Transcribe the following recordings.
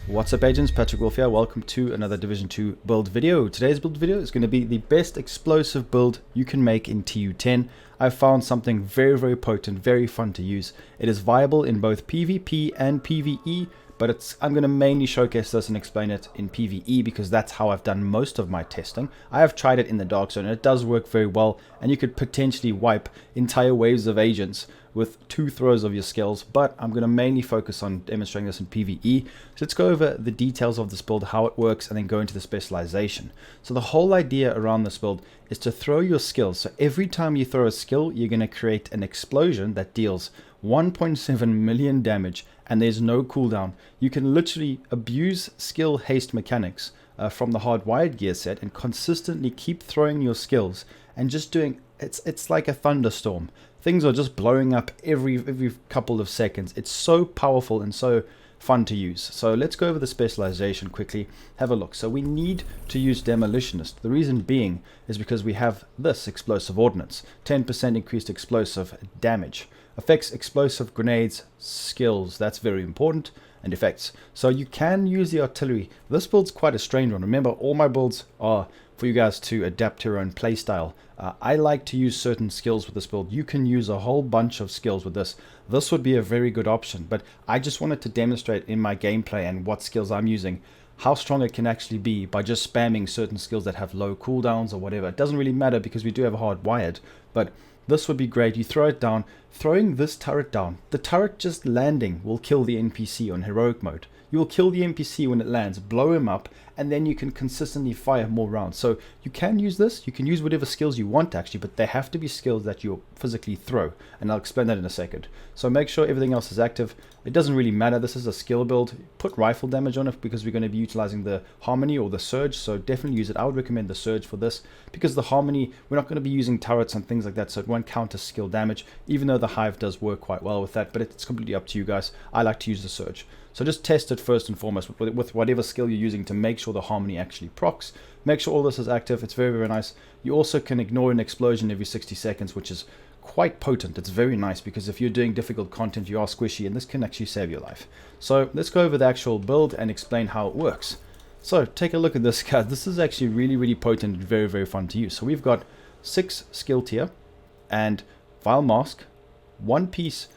What's up agents, Patrick Wolf here. Welcome to another Division 2 build video. Today's build video is going to be the best explosive build you can make in TU10. I've found something very potent, very fun to use. It is viable in both PvP and PvE, but I'm going to mainly showcase this and explain it in PvE because that's how I've done most of my testing. I have tried it in the Dark Zone and it does work very well, and you could potentially wipe entire waves of agents with 2 throws of your skills, but I'm going to mainly focus on demonstrating this in PvE. So let's go over the details of this build, how it works, and then go into the specialization. So the whole idea around this build is to throw your skills. So every time you throw a skill, you're going to create an explosion that deals 1.7 million damage, and there's no cooldown. You can literally abuse skill haste mechanics from the hardwired gear set and consistently keep throwing your skills and just doing it's like a thunderstorm. Things are just blowing up every couple of seconds. It's so powerful and so fun to use. So let's go over the specialization quickly. Have a look. So we need to use Demolitionist. The reason being is because we have this explosive ordnance, 10% increased explosive damage. Affects explosive grenades, skills, that's very important, and effects. So you can use the artillery. This build's quite a strange one. Remember, all my builds are for you guys to adapt to your own playstyle. I like to use certain skills with this build. You can use a whole bunch of skills with this. This would be a very good option, but I just wanted to demonstrate in my gameplay and what skills I'm using, how strong it can actually be by just spamming certain skills that have low cooldowns or whatever. It doesn't really matter because we do have hardwired, but this would be great. You throw it down, throwing this turret down. The turret just landing will kill the NPC on heroic mode. You will kill the NPC when it lands, blow him up, and then you can consistently fire more rounds. So you can use this. You can use whatever skills you want actually, but they have to be skills that you physically throw, and I'll explain that in a second. So make sure everything else is active. It doesn't really matter. This is a skill build. Put rifle damage on it because we're going to be utilizing the Harmony or the Surge, so definitely use it. I would recommend the Surge for this because the Harmony, we're not going to be using turrets and things like that, so it won't counter skill damage, even though the Hive does work quite well with that, but it's completely up to you guys. I like to use the Surge. So just test it first and foremost with whatever skill you're using to make sure the Harmony actually procs. Make sure all this is active. It's very nice. You also can ignore an explosion every 60 seconds, which is quite potent. It's very nice because if you're doing difficult content, you are squishy, and this can actually save your life. So let's go over the actual build and explain how it works. So take a look at this, guys. This is actually really potent and very fun to use. So we've got 6 skill tier and Vile Mask, 1 piece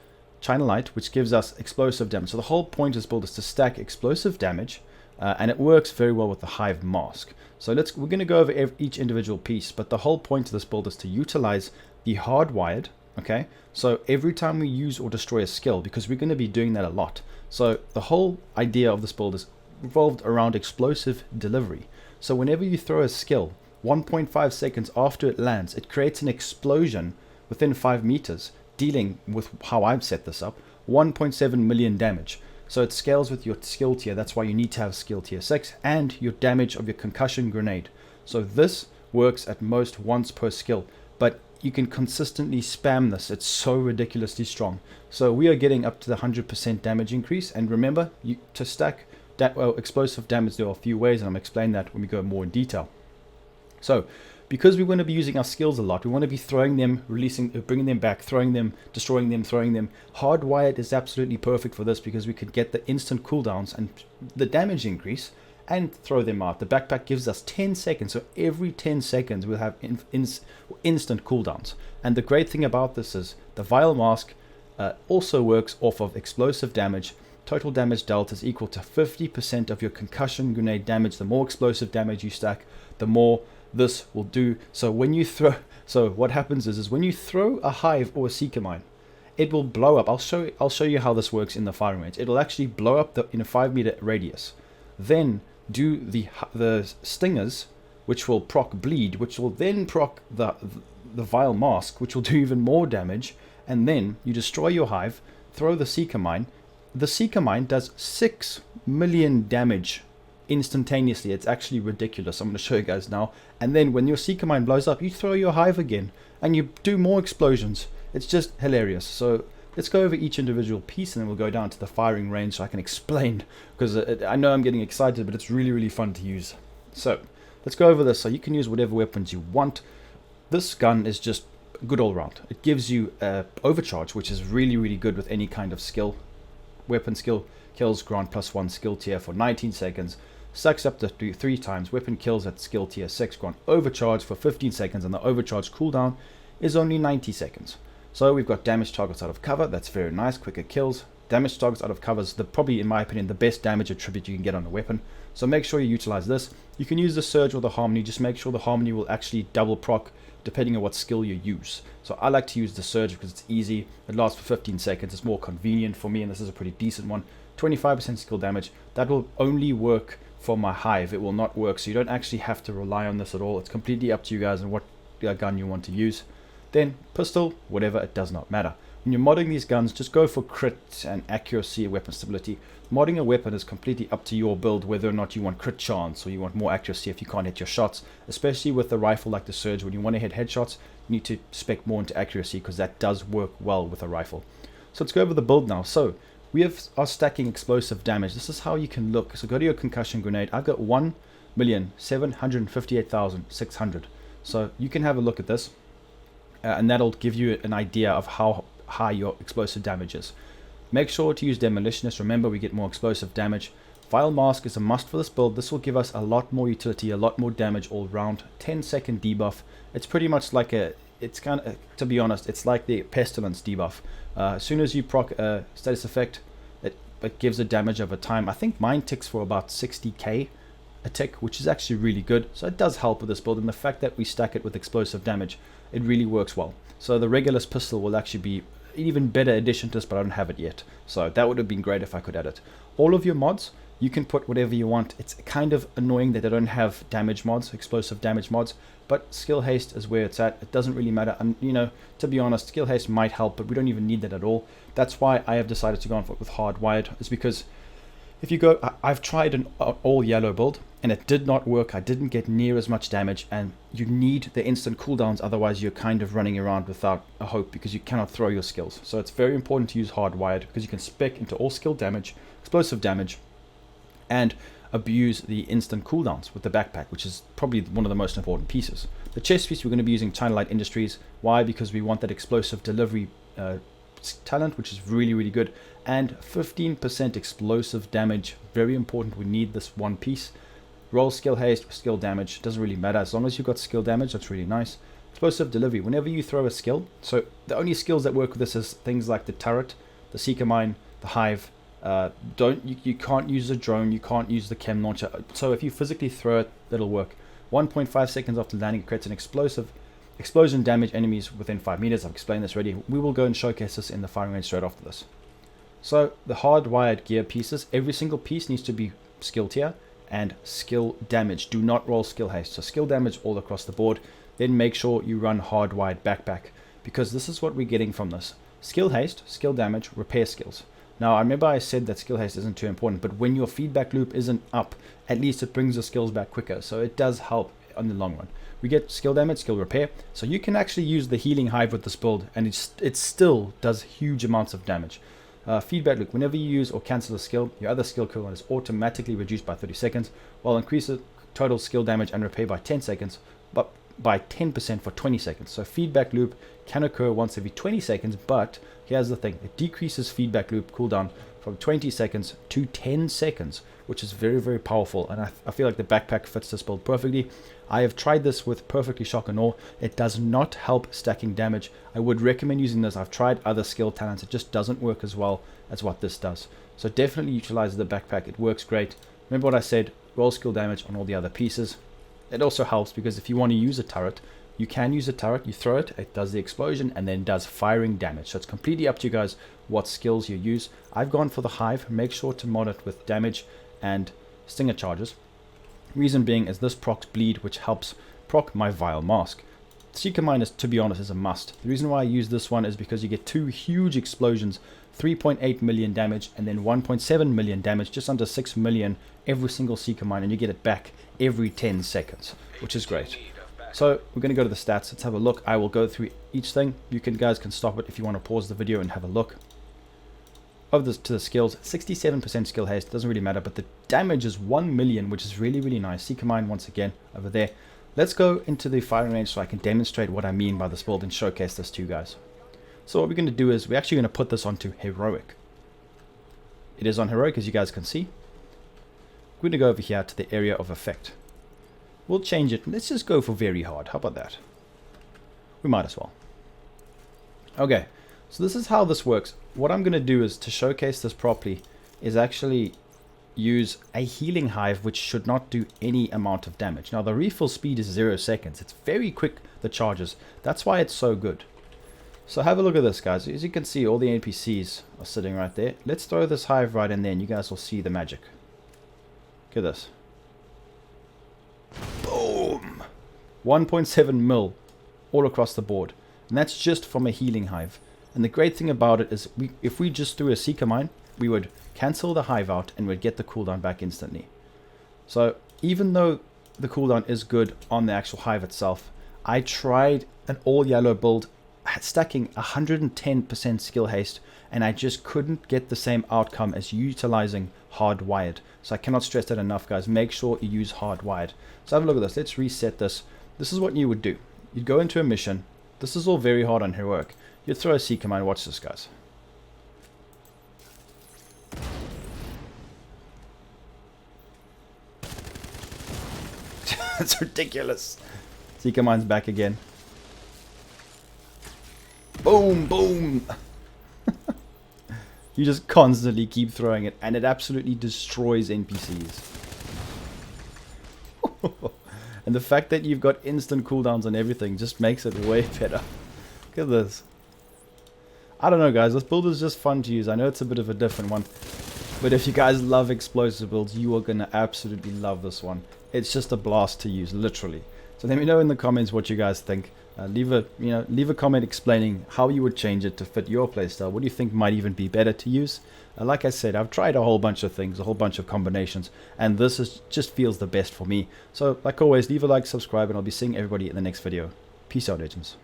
China Light, which gives us explosive damage. So the whole point of this build is to stack explosive damage, and it works very well with the Hive Mask. So we're going to go over each individual piece, but the whole point of this build is to utilize the hardwired. Okay, so every time we use or destroy a skill, because we're going to be doing that a lot. So the whole idea of this build is revolved around explosive delivery. So whenever you throw a skill, 1.5 seconds after it lands, it creates an explosion within 5 meters, dealing with how I've set this up, 1.7 million damage. So it scales with your skill tier. That's why you need to have skill tier 6 and your damage of your concussion grenade. So this works at most once per skill, but you can consistently spam this. It's so ridiculously strong. So we are getting up to the 100% damage increase. And remember, to stack explosive damage, there are a few ways, and I'm explaining that when we go more in detail. So because we want to be using our skills a lot, we want to be throwing them, releasing, bringing them back, throwing them, destroying them, throwing them. Hardwired is absolutely perfect for this because we could get the instant cooldowns and the damage increase and throw them out. The backpack gives us 10 seconds, so every 10 seconds we'll have instant cooldowns. And the great thing about this is the Vile Mask also works off of explosive damage. Total damage dealt is equal to 50% of your concussion grenade damage. The more explosive damage you stack, the more this will do. So when you throw, so what happens is when you throw a Hive or a Seeker Mine, it will blow up. I'll show you how this works in the firing range. It'll actually blow up in a 5 meter radius. Then do the stingers, which will proc bleed, which will then proc the Vile Mask, which will do even more damage. And then you destroy your Hive, throw the Seeker Mine. The Seeker Mine does 6 million damage instantaneously. It's actually ridiculous. I'm going to show you guys now. And then when your Seeker Mine blows up, you throw your Hive again and you do more explosions. It's just hilarious. So let's go over each individual piece and then we'll go down to the firing range so I can explain, because I know I'm getting excited, but it's really fun to use. So let's go over this. So you can use whatever weapons you want. This gun is just good all around. It gives you overcharge, which is really good with any kind of skill. weapon skill kills grant +1 skill tier for 19 seconds. Stacks up to 3 times. Weapon kills at skill tier 6 grant overcharge for 15 seconds, and the overcharge cooldown is only 90 seconds. So we've got damage targets out of cover. That's very nice. Quicker kills. Damage targets out of cover is probably, in my opinion, the best damage attribute you can get on a weapon. So make sure you utilize this. You can use the Surge or the Harmony. Just make sure the Harmony will actually double proc depending on what skill you use. So I like to use the Surge because it's easy. It lasts for 15 seconds. It's more convenient for me, and this is a pretty decent one. 25% skill damage. That will only work for my Hive. It will not work, so you don't actually have to rely on this at all. It's completely up to you guys and what gun you want to use. Then pistol, whatever, it does not matter. When you're modding these guns, just go for crit and accuracy and weapon stability. Modding a weapon is completely up to your build, whether or not you want crit chance or you want more accuracy if you can't hit your shots. Especially with a rifle like the Surge, when you want to hit headshots, you need to spec more into accuracy because that does work well with a rifle. So let's go over the build now. So we are stacking explosive damage. This is how you can look. So go to your concussion grenade. I've got 1,758,600. So you can have a look at this. And that'll give you an idea of how high your explosive damage is. Make sure to use Demolitionist. Remember, we get more explosive damage. Vile Mask is a must for this build. This will give us a lot more utility, a lot more damage all round. 10-second debuff. It's pretty much like it's kind of, to be honest, it's like the Pestilence debuff. As soon as you proc a status effect, it gives a damage over time. I think mine ticks for about 60k a tick, which is actually really good. So it does help with this build, and the fact that we stack it with explosive damage, it really works well. So the Regulus pistol will actually be an even better addition to this, but I don't have it yet. So that would have been great if I could add it. All of your mods, you can put whatever you want. It's kind of annoying that they don't have damage mods, explosive damage mods, but skill haste is where it's at. It doesn't really matter. And you know, to be honest, skill haste might help, but we don't even need that at all. That's why I have decided to go on with hardwired, is because if you go, I've tried an all yellow build and it did not work. I didn't get near as much damage, and you need the instant cooldowns, otherwise you're kind of running around without a hope because you cannot throw your skills. So it's very important to use hardwired because you can spec into all skill damage, explosive damage, and abuse the instant cooldowns with the backpack, which is probably one of the most important pieces. The chest piece, we're going to be using China Light Industries. Why? Because we want that explosive delivery talent, which is really, really good, and 15% explosive damage. Very important. We need this one piece. Roll skill haste, skill damage, doesn't really matter as long as you've got skill damage. That's really nice. Explosive delivery, whenever you throw a skill, so the only skills that work with this is things like the turret, the Seeker Mine, the Hive. You can't use the drone, you can't use the chem launcher. So if you physically throw it, that'll work. 1.5 seconds after landing, it creates an explosion damage enemies within 5 meters. I've explained this already. We will go and showcase this in the firing range straight after this. So the hardwired gear pieces, every single piece needs to be skill tier and skill damage. Do not roll skill haste. So skill damage all across the board. Then make sure you run hardwired backpack, because this is what we're getting from this. Skill haste, skill damage, repair skills. Now I remember I said that skill haste isn't too important, but when your feedback loop isn't up, at least it brings the skills back quicker. So it does help on the long run. We get skill damage, skill repair. So you can actually use the healing hive with this build, and it still does huge amounts of damage. Feedback loop, whenever you use or cancel a skill, your other skill cooldown is automatically reduced by 30 seconds, while increases total skill damage and repair by 10 seconds, but by 10% for 20 seconds. So feedback loop can occur once every 20 seconds, but here's the thing, it decreases feedback loop cooldown from 20 seconds to 10 seconds, which is very, very powerful, and I feel like the backpack fits this build perfectly. I have tried this with Perfectly Shock and Awe. It does not help stacking damage. I would recommend using this. I've tried other skill talents. It just doesn't work as well as what this does. So definitely utilize the backpack. It works great. Remember what I said, roll skill damage on all the other pieces. It also helps because if you want to use a turret, you can use a turret, you throw it, it does the explosion and then does firing damage. So it's completely up to you guys what skills you use. I've gone for the hive. Make sure to mod it with damage and stinger charges. Reason being is this procs bleed, which helps proc my Vile Mask. Seeker Mine, to be honest, is a must. The reason why I use this one is because you get two huge explosions, 3.8 million damage and then 1.7 million damage, just under 6 million every single Seeker Mine, and you get it back every 10 seconds, which is great. So we're going to go to the stats. Let's have a look. I will go through each thing. You guys can stop it if you want to pause the video and have a look. Over to the skills, 67% skill haste, doesn't really matter, but the damage is 1 million, which is really, really nice. Seeker Mine once again over there. Let's go into the firing range so I can demonstrate what I mean by this build and showcase this to you guys. So what we're going to do is we're actually going to put this onto heroic. it is on heroic, as you guys can see. We're going to go over here to the area of effect. We'll change it. Let's just go for very hard. How about that? We might as well. Okay, so this is how this works. What I'm going to do is, to showcase this properly, is actually use a healing hive which should not do any amount of damage. Now the refill speed is 0 seconds. It's very quick, the charges. That's why it's so good. So have a look at this, guys. As you can see, all the NPCs are sitting right there. Let's throw this hive right in there and you guys will see the magic. Look at this. Boom! 1.7 mil all across the board. And that's just from a healing hive. And the great thing about it is, if we just threw a Seeker Mine, we would cancel the hive out and we'd get the cooldown back instantly. So even though the cooldown is good on the actual hive itself, I tried an all yellow build stacking 110% skill haste, and I just couldn't get the same outcome as utilizing hardwired. So I cannot stress that enough, guys. Make sure you use hardwired. So have a look at this. Let's reset this. This is what you would do. You'd go into a mission. This is all very hard on heroic. You'd throw a Seeker Mine. Watch this, guys. It's ridiculous. Seeker Mine's back again. Boom, boom. You just constantly keep throwing it, and it absolutely destroys NPCs. And the fact that you've got instant cooldowns on everything just makes it way better. Look at this. I don't know, guys. This build is just fun to use. I know it's a bit of a different one, but if you guys love explosive builds, you are going to absolutely love this one. It's just a blast to use, literally. So let me know in the comments what you guys think. Leave a comment explaining how you would change it to fit your playstyle. What do you think might even be better to use? Like I said, I've tried a whole bunch of things, a whole bunch of combinations, and this just feels the best for me. So like always, leave a like, subscribe, and I'll be seeing everybody in the next video. Peace out, legends.